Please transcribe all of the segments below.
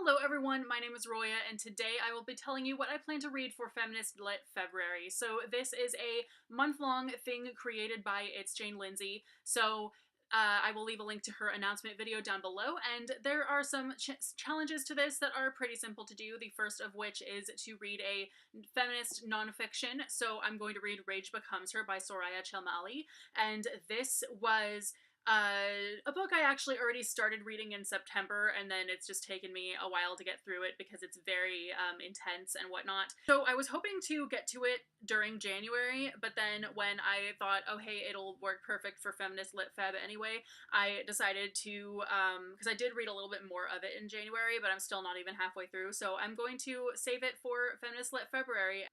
Hello everyone, my name is Roya, and today I will be telling you what I plan to read for Feminist Lit February. So this is a month-long thing created by It's Jane Lindsay, so I will leave a link to her announcement video down below, and there are some challenges to this that are pretty simple to do, the first of which is to read a feminist nonfiction. So I'm going to read Rage Becomes Her by Soraya Chelmali, and this was a book I actually already started reading in September, and then it's just taken me a while to get through it because it's very intense and whatnot. So I was hoping to get to it during January, but then when I thought, oh hey, it'll work perfect for Feminist Lit Feb anyway, I decided to, because I did read a little bit more of it in January, but I'm still not even halfway through, so I'm going to save it for Feminist Lit February.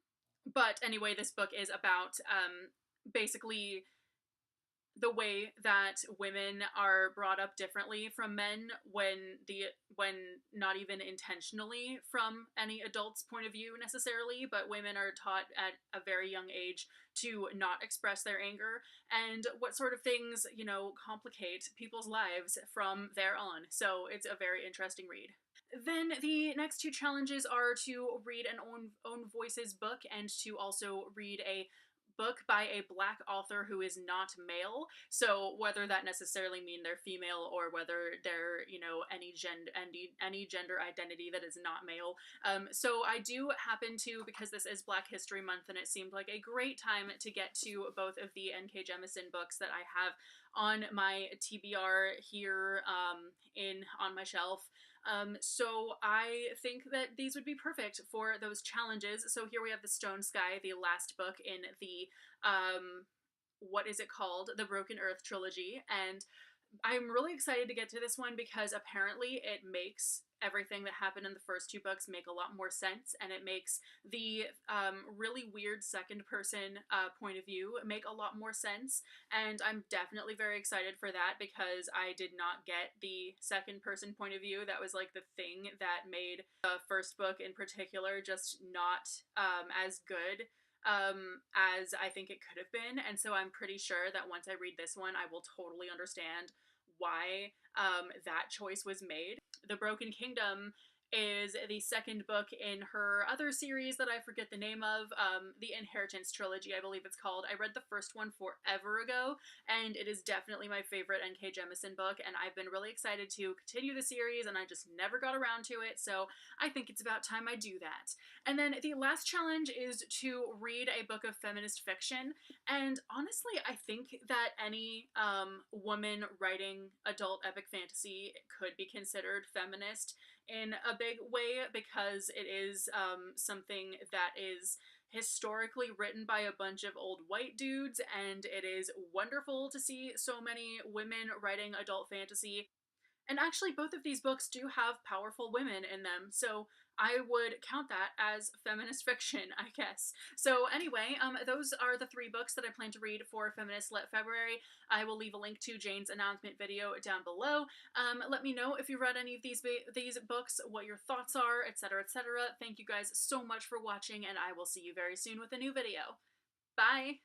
But anyway, this book is about basically the way that women are brought up differently from men when not even intentionally from any adult's point of view necessarily, but women are taught at a very young age to not express their anger, and what sort of things, you know, complicate people's lives from there on. So it's a very interesting read. Then the next two challenges are to read an own voices book and to also read a book by a Black author who is not male. So whether that necessarily mean they're female or whether they're, you know, any gender identity that is not male. So I do happen to, because this is Black History Month and it seemed like a great time to get to both of the N.K. Jemisin books that I have on my TBR here on my shelf. So I think that these would be perfect for those challenges. So here we have The Stone Sky, the last book in the, what is it called? The Broken Earth trilogy. And I'm really excited to get to this one because apparently it makes everything that happened in the first two books make a lot more sense, and it makes the really weird second person point of view make a lot more sense, and I'm definitely very excited for that because I did not get the second person point of view. That was like the thing that made the first book in particular just not as good as I think it could have been, and so I'm pretty sure that once I read this one I will totally understand why that choice was made. The Broken Kingdom is the second book in her other series that I forget the name of, the Inheritance trilogy, I believe it's called. I read the first one forever ago, and it is definitely my favorite N.K. Jemisin book, and I've been really excited to continue the series, and I just never got around to it, so I think it's about time I do that. And then the last challenge is to read a book of feminist fiction, and honestly, I think that any woman writing adult epic fantasy could be considered feminist in a big way because it is something that is historically written by a bunch of old white dudes, and it is wonderful to see so many women writing adult fantasy. And actually, both of these books do have powerful women in them, so I would count that as feminist fiction, I guess. So anyway, those are the three books that I plan to read for Feminist Lit February. I will leave a link to Jane's announcement video down below. Let me know if you read any of these books, what your thoughts are, etc., etc. Thank you guys so much for watching, and I will see you very soon with a new video. Bye!